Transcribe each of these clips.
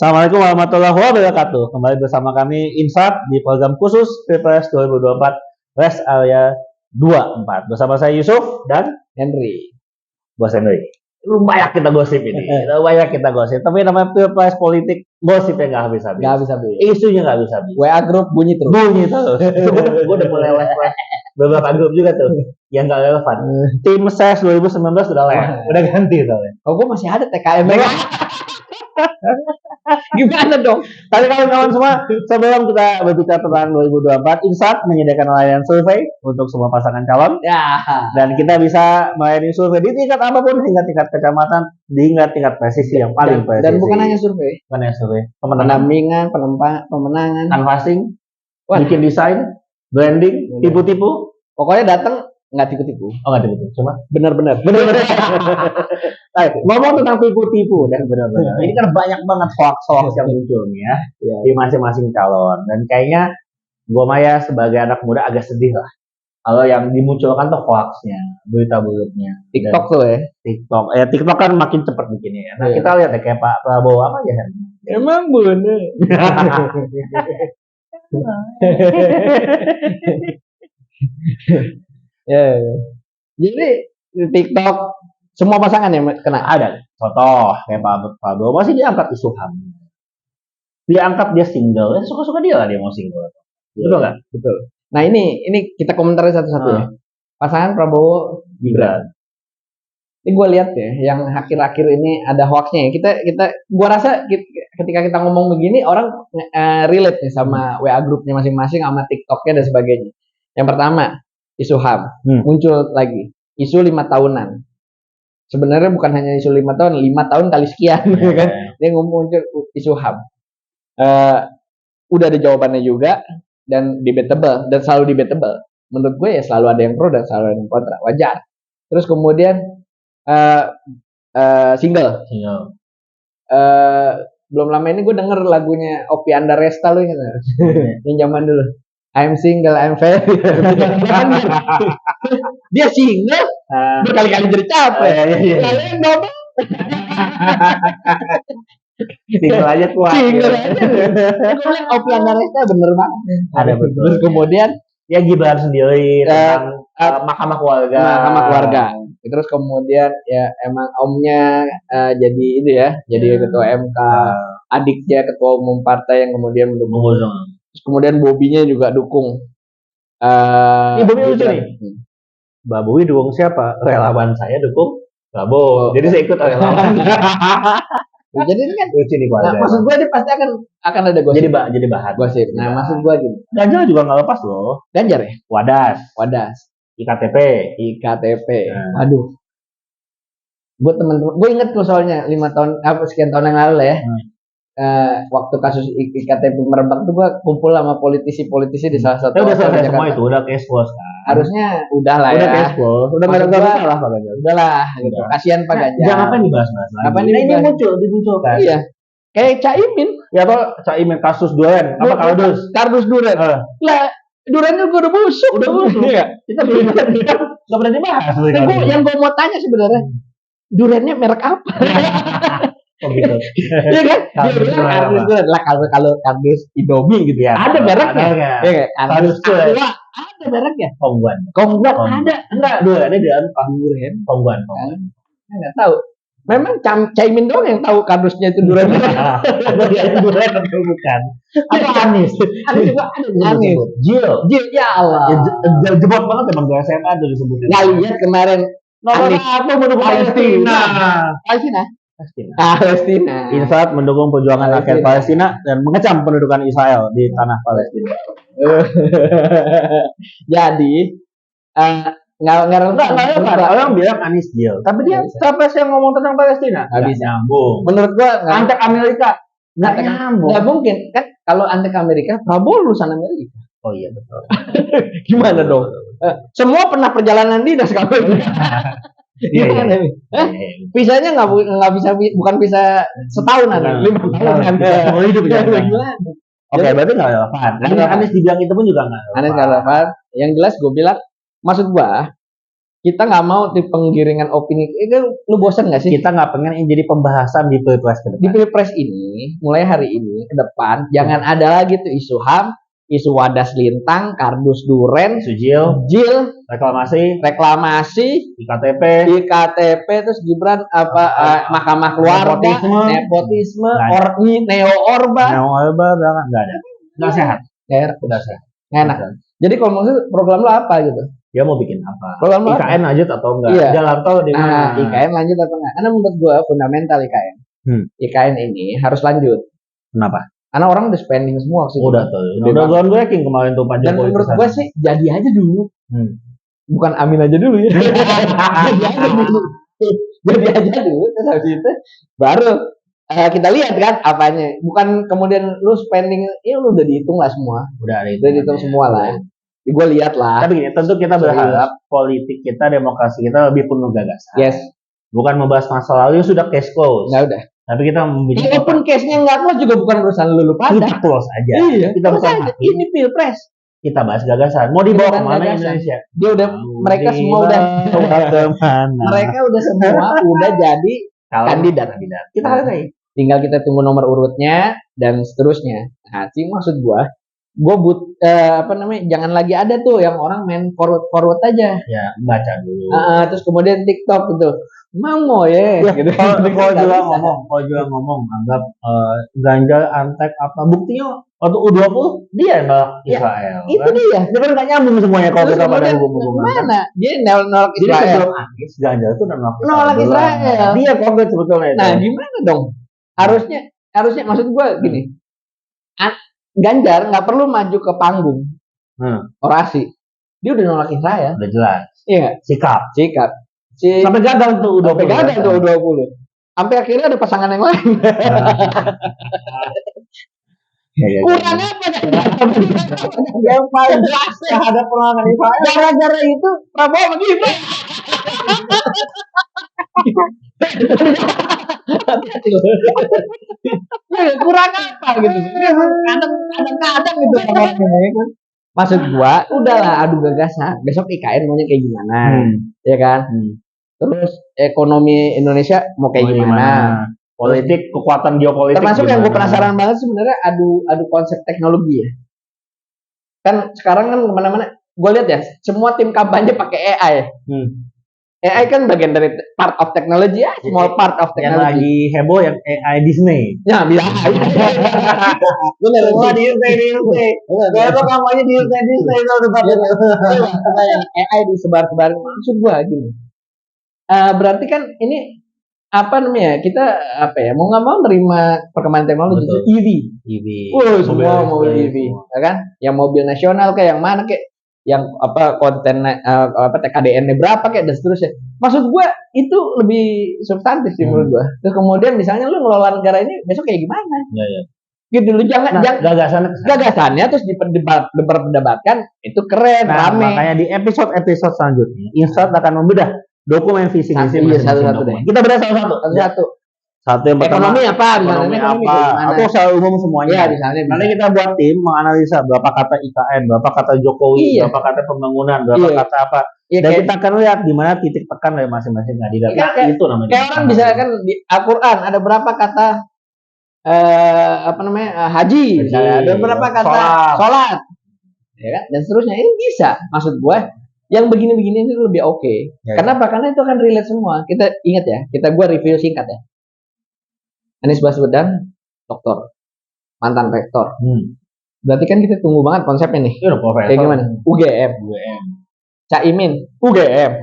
Assalamualaikum warahmatullahi wabarakatuh. Kembali bersama kami Insat di program khusus Pilpres 2024 Rest Area 24. Bersama saya Yusuf dan Henry. Bos Henry. Banyak kita gosip ini. Banyak kita gosip. Tapi namanya Pilpres politik, gosipnya nggak habis-habis. Nggak habis-habis. Isunya nggak habis-habis. WA grup bunyi terus. Gue udah mulai live beberapa grup juga tuh yang nggak relevan. Tim SES 2019 udah udah ganti soalnya. Oh, gue masih ada TKM. Gimana dong? Tapi kawan-kawan semua, sebelum kita berbicara tentang 2024, Insat menyediakan layanan survei untuk semua pasangan calon. Ya. Dan kita bisa melayani survei di tingkat apapun, hingga tingkat kecamatan, hingga tingkat presisi yang paling presisi. Dan bukan hanya survei. Bukan hanya survei. Pendampingan, pemenangan, canvassing, bikin desain, branding, tipu-tipu. Pokoknya datang nggak tipu-tipu. Oh, nggak tipu-tipu, cuma benar-benar. Ngomong tentang tipu-tipu dan benar-benar. Ini kan banyak banget hoax yang muncul nih ya, di masing-masing calon. Dan kayaknya gue Maya sebagai anak muda agak sedih lah kalau yang dimunculkan tuh hoaxnya, berita buruknya. TikTok tuh ya. TikTok kan makin cepat bikinnya ya. Nah kita lihat ya kayak Pak Prabowo apa ya. Emang bener. Ya. Jadi di TikTok semua pasangan yang kena ada. Contoh kayak Pak Prabowo masih diangkat isu HAM. Diangkat dia single, suka-suka dia lah dia mau single. Betul nggak? Betul. Nah ini kita komentari satu-satu ya. Pasangan Prabowo Gibran. Ini gue lihat ya, yang akhir-akhir ini ada hoaxnya ya. Gue rasa ketika kita ngomong begini orang relate nih sama WA grupnya masing-masing, sama TikToknya dan sebagainya. Yang pertama isu HAM muncul lagi, isu 5 tahunan. Sebenarnya bukan hanya isu 5 tahun, 5 tahun kali sekian, kan? Dia muncul isu HAM. Udah ada jawabannya juga dan debatable dan selalu debatable. Menurut gue ya selalu ada yang pro dan selalu ada yang kontra, wajar. Terus kemudian single. Belum lama ini gue denger lagunya Opi Andaresta lu gitu. Yang zaman dulu. I'm single, I'm very. Dia single, berkali-kali jadi capek. Kalian double. Single aja kuat. Single aja. Kemudian Opi Andaresta bener banget. Ada betul. Terus kemudian ya Gibran sendiri tentang mahkamah keluarga. Terus kemudian ya emang omnya jadi itu ya, jadi ketua MK, adiknya ketua umum partai yang kemudian mendukung. Terus kemudian Bobinya juga dukung. Ini Bobi lucu nih. Mbak Bobi dukung siapa? Relawan saya dukung Prabowo. Jadi saya ikut relawan. Jadi ini kan lucu nih nah, maksud gue dia pasti akan ada gosip. Jadi bahan gosip. Nah, maksud gue gini. Ganjar juga nggak lepas loh. Ganjar ya? Wadas. IKTP. Aduh. Gue inget tuh soalnya 5 tahun sekian tahun yang lalu lah ya. Waktu kasus IKTP merebak tuh gue kumpul sama politisi di salah satu. Udah selesai semua itu, udah case close kan. Harusnya udah lah ya. Udah case close. Udah nggak salah Pak Ganjar. Udahlah, gitu. Kasihan Pak Ganjar. Jangan apa dibahas-bahas lagi. Apa ini dimunculkan. Iya. Kayak Caimin. Ya toh Caimin kasus Duren. Apa kardus Duren. Lah, Duren juga udah busuk. Iya. Kita belum nggak pernah dibahas. Yang gue mau tanya sebenarnya, Durennya merek apa? Oh gitu. Iya kan? Kardus Duren lah, kalau kardus Indomie gitu ya. Ada mereknya. Iya kan? Kardus Aqua ada mereknya. Kongguan ada. Enggak, Durennya di dalam Kongguan. Enggak tahu. Memang Caimin doang yang tahu kardusnya itu Duren. Duren betul bukan. Atau Anies juga ada. Jil. Ya Allah. Jebot banget emang gue SMA tuh disebutin. Nggak lihat kemarin. Nomor 1 mendukung Palestina. Insat mendukung perjuangan rakyat Palestina dan mengecam pendudukan Israel di tanah Palestina. Jadi nggak orang bilang Anies Jil, tapi dia capres yang ngomong tentang Palestina nggak bisa nyambung. Menurut gua antek Amerika nggak nyambung. Nggak mungkin kan kalau antek Amerika, Prabowo lulusan Amerika. Oh iya betul. Gimana dong? Semua pernah perjalanan dinas kalau gimana nih? Visanya nggak bisa, bukan bisa setahunan, 5 tahunan. Oh hidup ya. Oke, berarti nggak relevan. Anies dibilang itu pun juga nggak relevan. Anies nggak relevan. Yang jelas gue bilang, maksud gue kita nggak mau di penggiringan opini. Lu bosan nggak sih? Kita nggak pengen ini jadi pembahasan di pilpres ke Di depan. pilpres ini, mulai hari ini ke depan, jangan ada lagi tuh isu HAM, isu wadas lintang, kardus duren, Sujil, jil, reklamasi, iktp, terus Gibran mahkamah keluarga, nepotisme, neo orba, nggak ada, nggak sehat, udah sehat, nggak enak. Jadi kalau maksud program lo apa gitu? Dia mau bikin apa? Program lo IKN lanjut atau enggak? Iya. Jalan tol di mana? IKN lanjut atau enggak? Karena menurut gua fundamental IKN. IKN ini harus lanjut. Kenapa? Karena orang udah spending semua sih. Udah tuh. Udah groundbreaking kemarin tuh Pak Jokowi. Dan menurut gua sih jadi aja dulu. Bukan amin aja dulu ya. Jadi aja dulu. Jadi aja dulu. Terus habis itu baru kita lihat kan apanya. Bukan kemudian lu spending, lu udah dihitung lah semua. Udah dihitung semua lah. Gue lihat lah. Tapi gini, tentu kita berharap politik kita, demokrasi kita lebih penuh gagasan. Yes. Bukan membahas masa lalu sudah case close. Nggak udah. Tapi kita membicara. Walaupun case-nya nggak close juga bukan urusan lu pada. Kita close aja. Iya. Kita bukan ini pilpres. Kita bahas gagasan. Mau dibawa kemana Indonesia? Dia udah, mereka semua udah kemana? Mereka udah semua udah jadi kandidat. Kita hargai. Tinggal kita tunggu nomor urutnya dan seterusnya. Nah, sih maksud gua jangan lagi ada tuh yang orang main forward aja. Ya, baca dulu. Terus kemudian TikTok gitu. Mau ya gitu. Kalau juga ngomong anggap Ganjar antek apa buktinya waktu U20 dia nolak Israel. Itu kan? Dia. Dia kan nggak nyambung semuanya kalau kita pada hubungan. Mana? Dia nolak Israel. Jadi sebelum Anies Ganjar itu nolak Israel. Dia konkret sebetulnya. Nah, gimana dong? Harusnya maksud gua gini. Ganjar nggak perlu maju ke panggung orasi, dia udah nolak Israel. Udah jelas. Iya. Sikap. Sampai gagal tuh U20. Sampai akhirnya ada pasangan yang lain. Kurang apa? Yang paling jelas ada penolakan Israel. Gara-gara itu Prabowo begini. Kurang apa gitu. Kadang-kadang gitu. Maksud gua, udahlah adu gagasan. Besok IKN maunya kayak gimana, ya kan? Terus ekonomi Indonesia mau kayak gimana? Politik, kekuatan geopolitik. Termasuk yang gue penasaran banget sebenarnya adu konsep teknologi ya. Kan sekarang kan kemana-mana, gue lihat ya, semua tim kampanye pakai AI. AI kan bagian dari part of technology ya, small part of technology. Yang lagi heboh yang AI Disney. Ya, bisa. Bener. Semua di Disney. Kalau kampanye di Disney itu udah yang AI disebar-sebarin. Maksud gua gini. Berarti kan ini apa namanya? Kita mau nggak mau nerima perkembangan teknologi. EV. Semua mobil EV, ya kan? Yang mobil nasional kayak yang mana kayak yang konten TKDN-nya berapa kayak dan seterusnya. Maksud gue itu lebih substantif sih menurut gue. Terus kemudian misalnya lu ngelola negara ini besok kayak gimana? Iya. Gitu lu jangan gagasannya terus diperdebatkan itu keren, rame. Makanya di episode selanjutnya Insert akan membedah dokumen visi misi satu-satu deh. Kita bedah satu-satu. Satu yang pertama ekonomi apa? Atau secara umum semuanya. Ya, misalnya. Nanti kita buat tim menganalisa berapa kata IKN, berapa kata Jokowi, berapa kata pembangunan, berapa kata apa. Dan kita akan lihat di mana titik tekan dari masing-masing kandidat. Itu namanya. Kayak orang bisa kan di Al-Qur'an ada berapa kata haji, misalnya. Ada berapa kata sholat. Ya kan? Dan seterusnya. Ini bisa. Maksud gue yang begini-begini itu lebih oke. Kenapa? Karena itu akan relate semua. Kita ingat ya, gue review singkat ya. Anies Baswedan, doktor, mantan rektor. Berarti kan kita tunggu banget konsepnya nih. Kayak gimana? UGM. Caimin, UGM.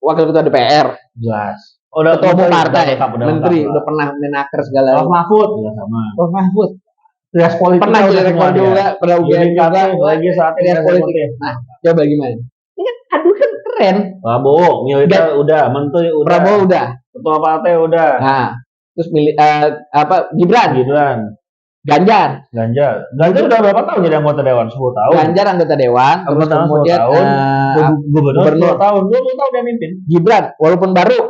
Wakil ketua DPR. Jelas. Ketua umum partai, menteri, udah pernah menaker segala. Prof Mahfud juga sama. Prof Mahfud. Trias politik pernah jadi rektor juga, pernah UGM juga. Lagi saat trias politik. Nah, coba gimana? Ini kan aduh kan keren. Prabowo, militer udah, menteri udah. Prabowo udah. Ketua partai udah. Nah, terus Gibran. Ganjar udah berapa tahun jadi anggota dewan? 10 tahun. Ganjar anggota dewan, terus kemudian gubernur 10 tahun dia mimpin. Gibran walaupun baru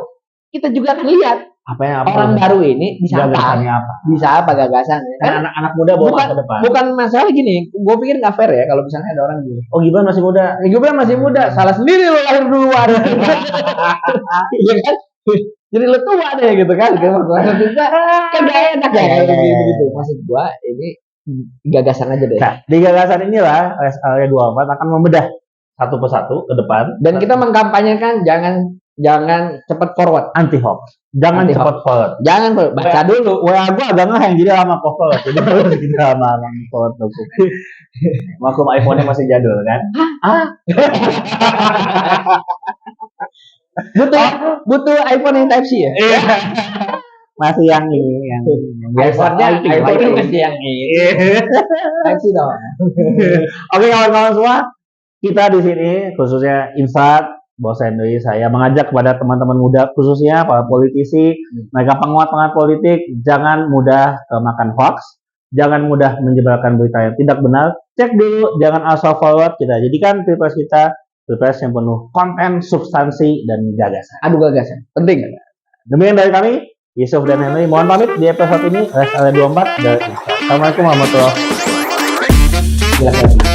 kita juga akan lihat orang baru ini bisa gagasannya apa? Bisa apa gagasannya? Kan anak muda bawa ke depan. Bukan masalah gini, gue pikir nggak fair ya kalau misalnya ada orang gini. Oh Gibran masih muda. Gibran masih muda, salah sendiri lo lahir duluan. Iya kan? Jadi lo tua deh gitu kan? Maksud kita kan gak enak ya kayak gitu. Maksud gue ini gagasan aja deh. Nah, di gagasan inilah rest area 24 akan membedah satu persatu ke depan. Dan kita mengkampanyekan jangan cepat forward, anti hoax. Jangan cepat forward. Jangan baca dulu. WA gua agak ngehang jadi lama forward. Jadi harus kita lama forward dokumen. Maklum iPhone-nya masih jadul kan? butuh iPhone yang Type C ya? Masih yang ini yang iPhone-nya masih yang ini. Type C dong. Oke kawan-kawan semua, kita di sini khususnya Insat, Bos Henry, saya mengajak kepada teman-teman muda khususnya para politisi, mereka penguat politik, jangan mudah makan hoax, jangan mudah menyebarkan berita yang tidak benar. Cek dulu, jangan asal forward. Kita jadikan pilpres kita pilpres yang penuh konten, substansi, dan gagasan. Adu gagasan, penting. Demikian dari kami, Yusuf dan Henry. Mohon pamit di episode ini, Rest Area 24. Assalamualaikum warahmatullahi wabarakatuh.